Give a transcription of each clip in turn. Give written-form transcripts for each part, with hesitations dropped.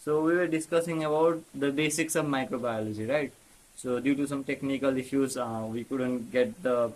So we were discussing about the basics of microbiology, right? So due to some technical issues, we couldn't get the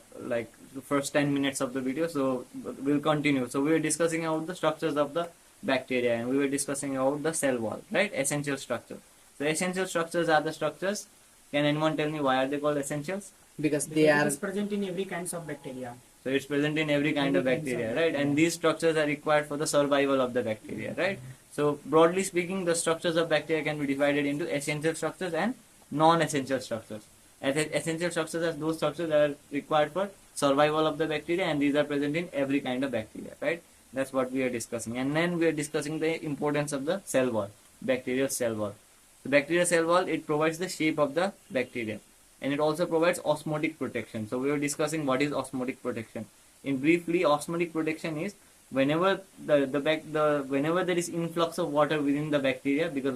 first 10 minutes of the video. So we'll continue. So we were discussing about the structures of the bacteria, and we were discussing about the cell wall, right? Essential structure. So essential structures are the structures. Can anyone tell me why are they called essentials? Because Because they it are is present in every kinds of bacteria. So it's present in every kind of Every kinds bacteria, of right? bacteria. And these structures are required for the survival of the bacteria, right? So broadly speaking, the structures of bacteria can be divided into essential structures and non-essential structures. Essential structures are those structures that are required for survival of the bacteria, and these are present in every kind of bacteria, right? That's what we are discussing. And then we are discussing the importance of the cell wall, bacterial cell wall. The bacterial cell wall, it provides the shape of the bacteria, and it also provides osmotic protection. So we were discussing what is osmotic protection. In briefly, osmotic protection is whenever whenever there is influx of water within the bacteria, because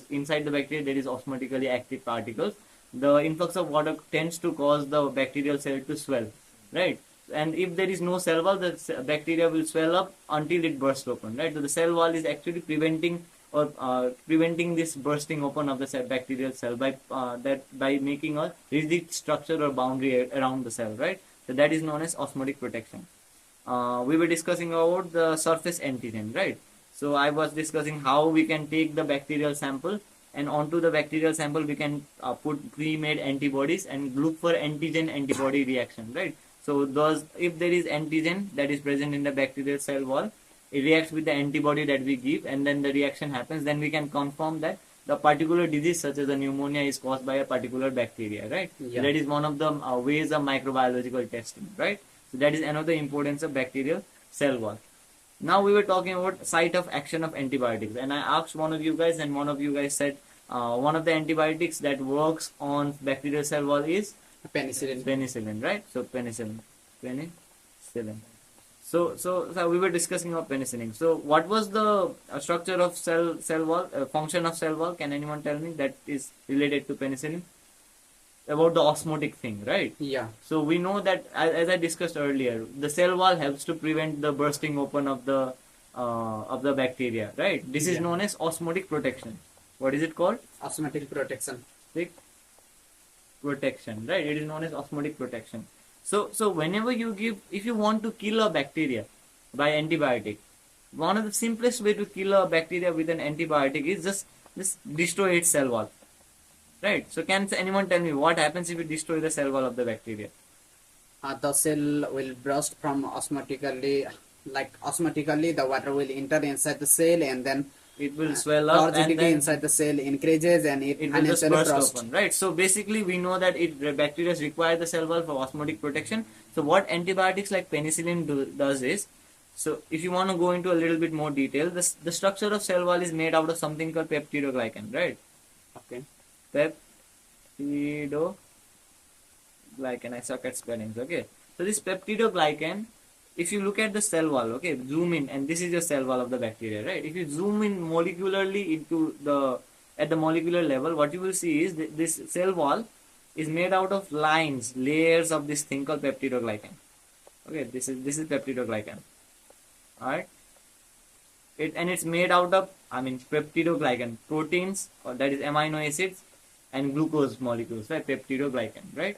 inside the bacteria there is osmotically active particles, the influx of water tends to cause the bacterial cell to swell, right? And if there is no cell wall, the bacteria will swell up until it bursts open, right? So the cell wall is actually preventing this bursting open of the bacterial cell by making a rigid structure or boundary around the cell, right? So that is known as osmotic protection. We were discussing about the surface antigen, right? So I was discussing how we can take the bacterial sample, and onto the bacterial sample we can put pre-made antibodies and look for antigen antibody reaction, right? So if there is antigen that is present in the bacterial cell wall, it reacts with the antibody that we give, and then the reaction happens, then we can confirm that the particular disease such as a pneumonia is caused by a particular bacteria, right? Yeah. That is one of the ways of microbiological testing, right? So that is another importance of bacterial cell wall. Now we were talking about site of action of antibiotics, and I asked one of you guys, and one of you guys said one of the antibiotics that works on bacterial cell wall is penicillin. right? So penicillin. So we were discussing about penicillin. So what was the structure of cell wall, function of cell wall? Can anyone tell me that is related to penicillin? About the osmotic thing, right? Yeah. So we know that, as I discussed earlier, the cell wall helps to prevent the bursting open of the bacteria, right? This is Yeah. known as osmotic protection. What is it called? Osmotic protection. Protection, right? It is known as osmotic protection. So whenever if you want to kill a bacteria by antibiotic, one of the simplest way to kill a bacteria with an antibiotic is just destroy its cell wall, right? So can anyone tell me what happens if you destroy the cell wall of the bacteria? The cell will burst from osmotically, the water will enter inside the cell, and then It will swell up, and turgidity then inside the cell increases, and it it will just unnecessarily burst burst. open, right? So basically, we know that bacteria require the cell wall for osmotic protection. So what antibiotics like penicillin does is, so if you want to go into a little bit more detail, the structure of cell wall is made out of something called peptidoglycan, right? Okay. Peptidoglycan. I suck at spellings. Okay. So this peptidoglycan, if you look at the cell wall, okay, zoom in, and this is your cell wall of the bacteria, right? If you zoom in molecularly at the molecular level, what you will see is this cell wall is made out of layers of this thing called peptidoglycan. Okay, this is peptidoglycan. Alright. It's made out of, peptidoglycan, proteins, or that is amino acids, and glucose molecules, right? Peptidoglycan, right?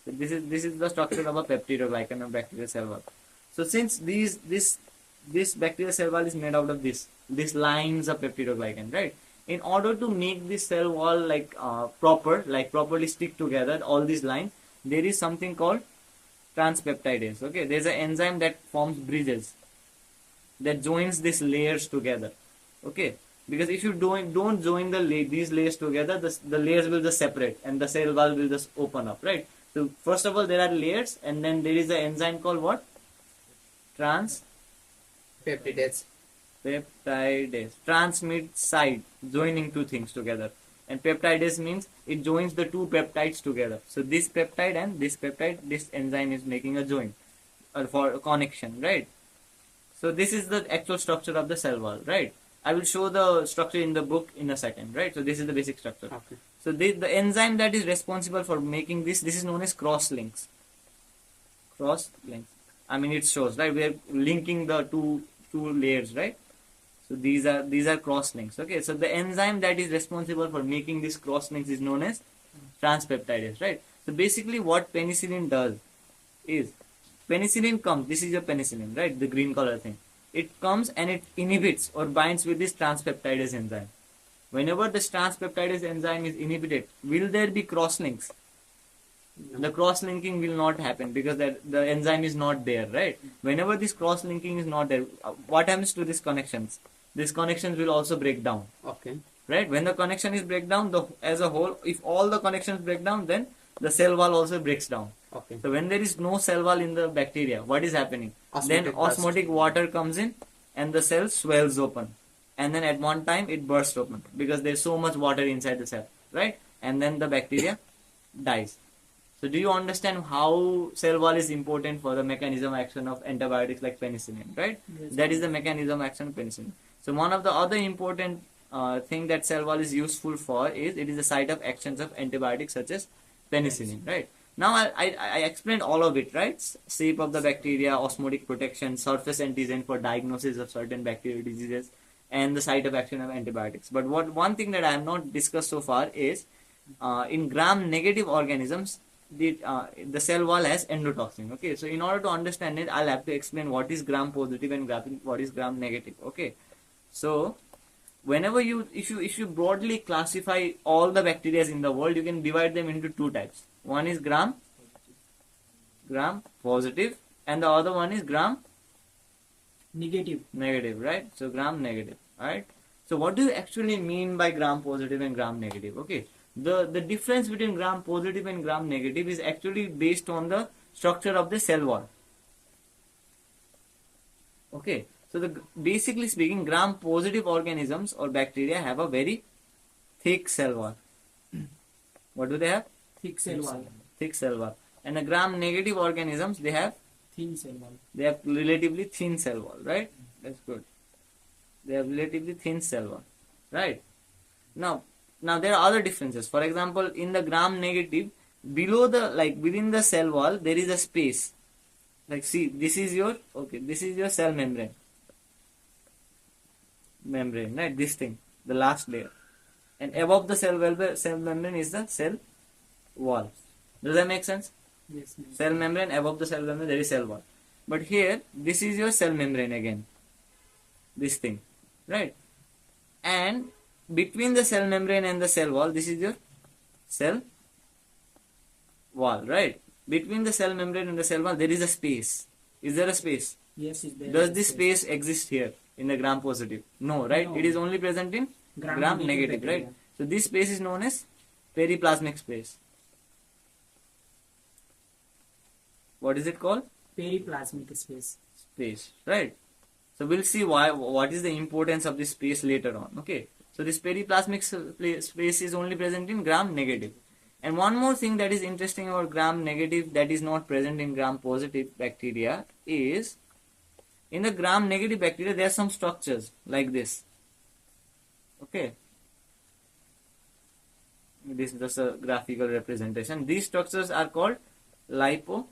So this is the structure of a peptidoglycan of bacterial cell wall. So since this bacterial cell wall is made out of these lines of peptidoglycan, right? In order to make this cell wall properly stick together, all these lines, there is something called transpeptidase. Okay, there's an enzyme that forms bridges that joins these layers together. Okay, because if you don't join these layers together, the layers will just separate and the cell wall will just open up, right? So first of all, there are layers, and then there is an enzyme called what? Peptidase. Transmit side, joining two things together. And peptidase means it joins the two peptides together. So this peptide and this peptide, this enzyme is making a join for a connection, right? So this is the actual structure of the cell wall, right? I will show the structure in the book in a second, right? So this is the basic structure. Okay. So the enzyme that is responsible for making this is known as cross-links. Cross-links. It shows, right? We are linking the two layers, right? So these are cross links. Okay, so the enzyme that is responsible for making these cross links is known as transpeptidase, right? So basically what penicillin does is, penicillin comes, this is your penicillin, right? The green color thing. It comes and it inhibits or binds with this transpeptidase enzyme. Whenever this transpeptidase enzyme is inhibited, will there be cross links? The cross linking will not happen because the enzyme is not there, right? Whenever this cross linking is not there, what happens to these connections? These connections will also break down, Okay. right? When the connection is break down, as a whole, if all the connections break down, then the cell wall also breaks down. Okay. So when there is no cell wall in the bacteria, what is happening? Osmotic Then burst. osmotic water comes in and the cell swells open. And then at one time it bursts open because there's so much water inside the cell, right? And then the bacteria dies. So do you understand how cell wall is important for the mechanism action of antibiotics like penicillin, right? Yes. That is the mechanism action of penicillin. So one of the other important thing that cell wall is useful for is it is the site of actions of antibiotics such as penicillin, right? Now I explained all of it, right? Shape of the bacteria, osmotic protection, surface antigen for diagnosis of certain bacterial diseases, and the site of action of antibiotics. But one thing that I have not discussed so far is in gram-negative organisms, the cell wall has endotoxin. Okay, so in order to understand it, I'll have to explain what is gram-positive and what is gram-negative. Okay, so whenever if you broadly classify all the bacteria in the world, you can divide them into two types. One is gram positive, and the other one is gram Negative. negative, right? So gram negative, right? So what do you actually mean by gram positive and gram negative? Okay, the difference between gram positive and gram negative is actually based on the structure of the cell wall. Okay, so basically speaking, gram positive organisms or bacteria have a very thick cell wall. What do they have? Thick cell wall. Thick cell wall. And the gram negative organisms, they have Thin cell wall. relatively thin cell wall, right? That's good. They have relatively thin cell wall, right? Now there are other differences. For example, in the gram negative, below within the cell wall, there is a space. Like, see, this is your cell membrane, right? This thing, the last layer, and above the cell membrane is the cell wall. Does that make sense? Yes. Yes. Cell membrane, above the cell membrane there is cell wall. But here, this is your cell membrane again, this thing, right? And between the cell membrane and the cell wall, this is your cell wall, right? Between the cell membrane and the cell wall, there is a space. Is there a space? Yes. Is there Does this space exist here in the gram positive? No, right? No. It is only present in gram negative, right? bacteria. So this space is known as periplasmic space. What is it called? Periplasmic space. Space, right? So we'll see what is the importance of this space later on. Okay, so this periplasmic space is only present in gram negative. And one more thing that is interesting about gram negative that is not present in gram positive bacteria is, in the gram negative bacteria there are some structures like this. Okay, this is just a graphical representation. These structures are called lipopolysaccharides.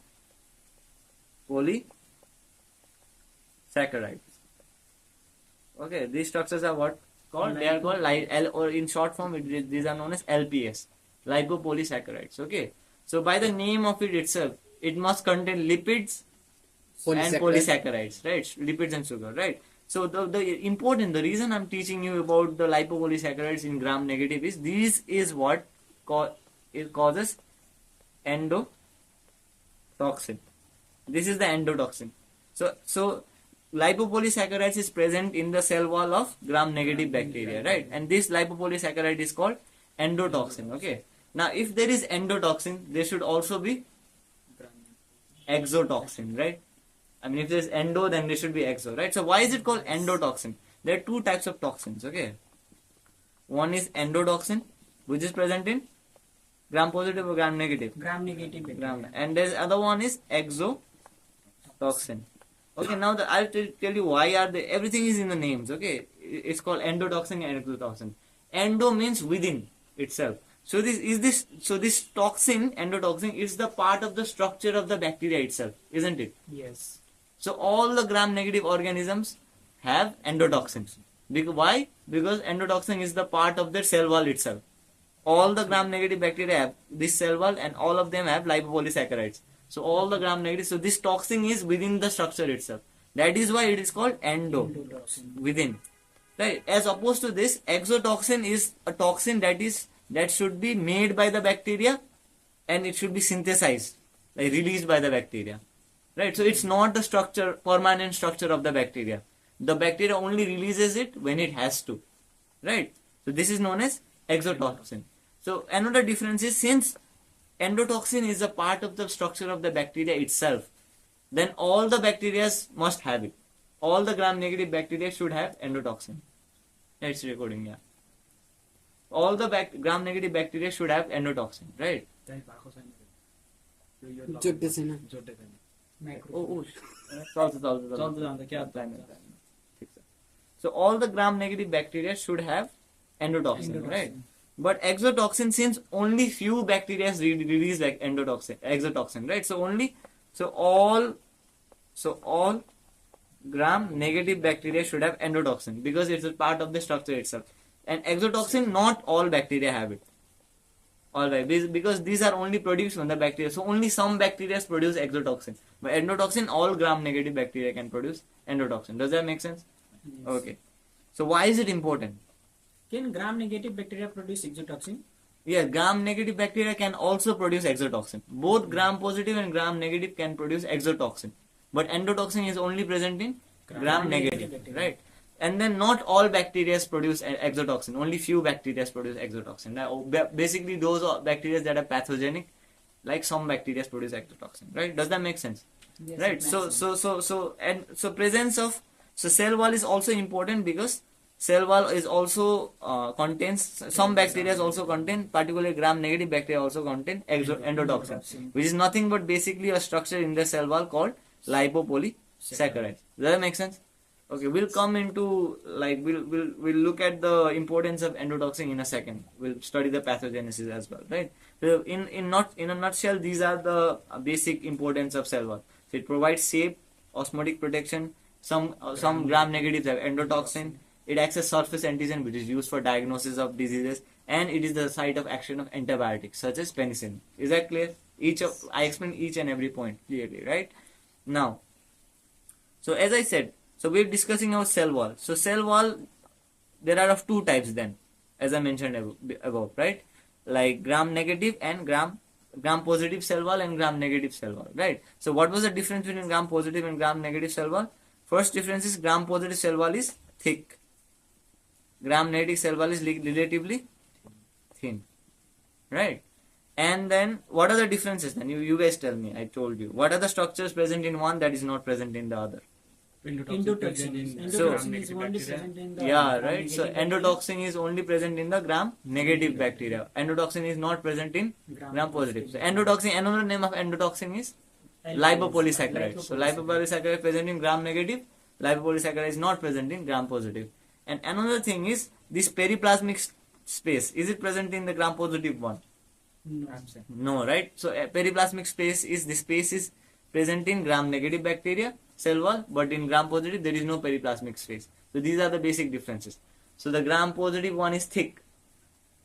Okay, these structures are what called? They are called or in short form, these are known as LPS, lipopolysaccharides. Okay, so by the name of it itself, it must contain lipids and polysaccharides, right? Lipids and sugar, right? So the reason I'm teaching you about the lipopolysaccharides in gram negative is this is what it causes endotoxin. This is the endotoxin. So lipopolysaccharides is present in the cell wall of gram negative bacteria, right? And this lipopolysaccharide is called endotoxin. Okay. Now if there is endotoxin, there should also be exotoxin, right? I mean, if there's endo, then there should be exo, right? So why is it called endotoxin? There are two types of toxins, okay? One is endotoxin, which is present in gram positive or gram negative? Gram negative bacteria. And there's other one is exotoxin. Okay, now I'll tell you why are they, everything is in the names, okay? It's called endotoxin and exotoxin. Endo means within itself. So this toxin, endotoxin, is the part of the structure of the bacteria itself, isn't it? Yes. So all the gram negative organisms have endotoxins. Why? Because endotoxin is the part of the cell wall itself. All the gram-negative bacteria have this cell wall, and all of them have lipopolysaccharides. So all the gram-negative. So this toxin is within the structure itself. That is why it is called Endotoxin. within. Right? As opposed to this, exotoxin is a toxin that should be made by the bacteria, and it should be synthesized, like released by the bacteria. Right? So it's not the permanent structure of the bacteria. The bacteria only releases it when it has to. Right? So this is known as exotoxin. So another difference is, since endotoxin is a part of the structure of the bacteria itself, then all the bacteria must have it. All the gram-negative bacteria should have endotoxin. It's recording, yeah. All the gram-negative bacteria should have endotoxin, right? जोड़ते ना Oh, so all the gram-negative bacteria should have endotoxin, right? But exotoxin, since only few bacteria release like exotoxin, right? So all gram-negative bacteria should have endotoxin because it's a part of the structure itself. And exotoxin, not all bacteria have it. Alright, because these are only produced from the bacteria. So only some bacteria produce exotoxin. But endotoxin, all gram-negative bacteria can produce endotoxin. Does that make sense? Yes. Okay. So why is it important? Can gram-negative bacteria produce exotoxin? Yeah, gram-negative bacteria can also produce exotoxin. Both gram-positive and gram-negative can produce exotoxin. But endotoxin is only present in gram-negative, bacteria. right? And then not all bacteria produce exotoxin. Only few bacteria produce exotoxin. Now, basically, those are bacteria that are pathogenic, like some bacteria produce exotoxin, right? Does that make sense? Yes, Right. it makes So presence of cell wall is also important because cell wall is also contains some bacteria also contain, particularly gram-negative bacteria also contain endotoxin, which is nothing but basically a structure in the cell wall called lipopolysaccharides. Does that make sense? Okay, we'll come into we'll look at the importance of endotoxin in a second. We'll study the pathogenesis as well, right? So in a nutshell, these are the basic importance of cell wall. So it provides safe osmotic protection. Some gram-negatives have endotoxin. It acts as surface antigen, which is used for diagnosis of diseases, and it is the site of action of antibiotics such as penicillin. Is that clear? I explained each and every point clearly, right? Now, so as I said, so we're discussing our cell wall. So cell wall, there are of two types then, as I mentioned above, right? Like gram-negative and gram-positive cell wall and gram-negative cell wall, right? So what was the difference between gram-positive and gram-negative cell wall? First difference is gram-positive cell wall is thick. Gram-negative cell wall is relatively thin, right? And then what are the differences then? You guys tell me. I told you. What are the structures present in one that is not present in the other? Endotoxin. Endotoxin is only present in the Yeah, right. So gram-negative endotoxin is only present in the gram-negative bacteria. Endotoxin is not present in gram-positive. So endotoxin, another name of endotoxin is lipopolysaccharide. So lipopolysaccharide present in gram-negative, lipopolysaccharide is not present in gram-positive. And another thing is this periplasmic space. Is it present in the gram-positive one? bacteria. No, right? So periplasmic space is present in gram-negative bacteria cell wall, but in gram-positive there is no periplasmic space. So these are the basic differences. So the gram-positive one is thick,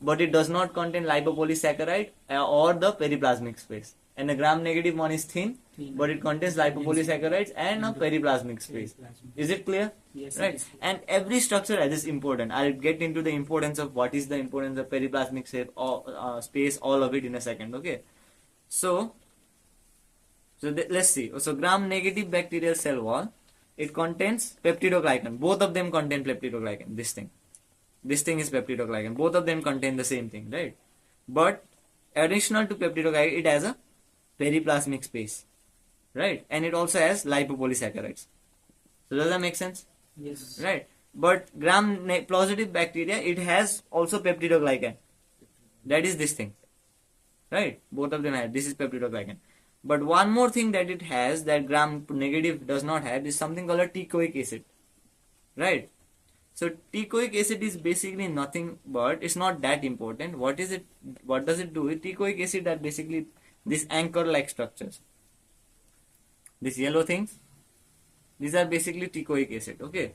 but it does not contain lipopolysaccharide or the periplasmic space. And the gram-negative one is thin, but it contains lipopolysaccharides and a periplasmic space. Is it clear? Yes, it Right. is clear. And every structure is important. I'll get into the importance of what is the importance of periplasmic space, all of it in a second. Okay. So let's see. So gram-negative bacterial cell wall, it contains peptidoglycan. Both of them contain peptidoglycan. This thing is peptidoglycan. Both of them contain the same thing, right? But additional to peptidoglycan, it has a periplasmic space, right? And it also has lipopolysaccharides. So does that make sense? Yes. Right. But gram-positive bacteria, it has also peptidoglycan. That is this thing, right? Both of them have. This is peptidoglycan. But one more thing that it has that gram-negative does not have is something called a teichoic acid, right? So teichoic acid is basically nothing but, it's not that important. What is it? What does it do? Teichoic acid are basically these anchor-like structures. These yellow things, these are basically teichoic acid. Okay.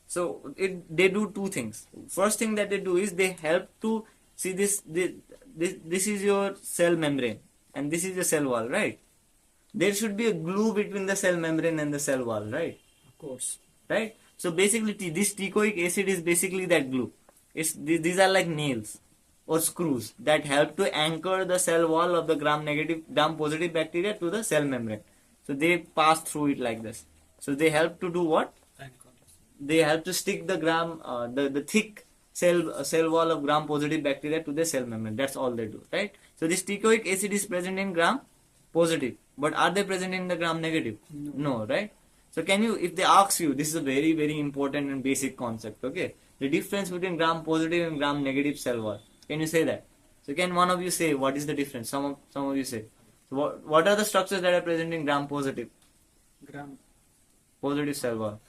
So they do two things. First thing that they do is they help to see this is your cell membrane and this is your cell wall, right? There should be a glue between the cell membrane and the cell wall, right? Of course. Right? So basically this teichoic acid is basically that glue. These are like nails or screws that help to anchor the cell wall of the gram positive bacteria to the cell membrane. So they pass through it like this. So they help to do what? They help to stick the the thick cell wall of gram positive bacteria to the cell membrane. That's all they do, right? So this teichoic acid is present in gram positive, but are they present in the gram negative? No, right? So can you, if they ask you, this is a very, very important and basic concept, okay? The difference between gram positive and gram negative cell wall. Can you say that? So can one of you say what is the difference? Some of you say. So what are the structures that are present in gram positive cell wall?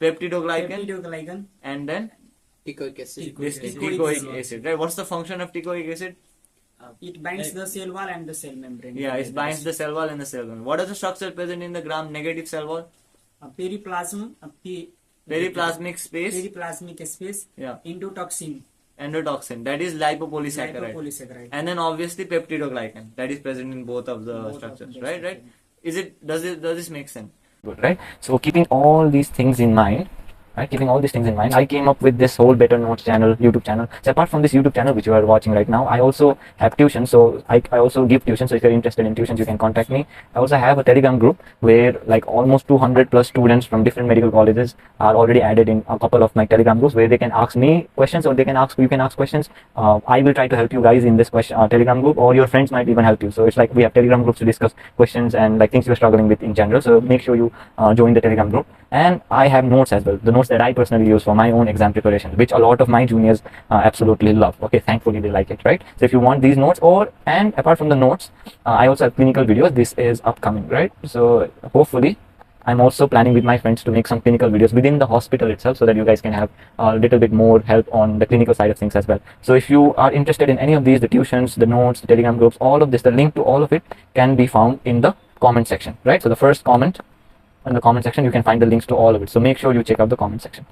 Peptidoglycan, and then Teichoic acid. this Teichoic teichoic acid. acid, right? What's the function of teichoic acid? It binds the cell wall and the cell membrane. Yeah, it binds the cell wall and the cell membrane. What are the structures present in the gram negative cell wall? Periplasm, Periplasmic space, periplasmic space, yeah, endotoxin, endotoxin, that is lipopolysaccharide. lipopolysaccharide. And then obviously peptidoglycan, that is present in both of the structures, right? Does this make sense? Good, right? So keeping all these things in mind, I came up with this whole Better Notes channel, YouTube channel. So apart from this YouTube channel which you are watching right now, I also have tuition. So I also give tuition. So if you're interested in tuitions, you can contact me. I also have a Telegram group where like almost 200 plus students from different medical colleges are already added in a couple of my Telegram groups where they can ask me questions, or you can ask questions. I will try to help you guys in this Telegram group, or your friends might even help you. So it's like we have Telegram groups to discuss questions and like things you're struggling with in general. So make sure you join the Telegram group. And I have notes as well, the notes that I personally use for my own exam preparation, which a lot of my juniors absolutely love. Okay, thankfully they like it, right? So if you want these notes, and apart from the notes, I also have clinical videos. This is upcoming, right? So hopefully I'm also planning with my friends to make some clinical videos within the hospital itself, so that you guys can have a little bit more help on the clinical side of things as well. So if you are interested in any of these, the tuitions, the notes, the Telegram groups, all of this, the link to all of it can be found in the comment section, right? So the first comment in the comment section, you can find the links to all of it. So make sure you check out the comment section.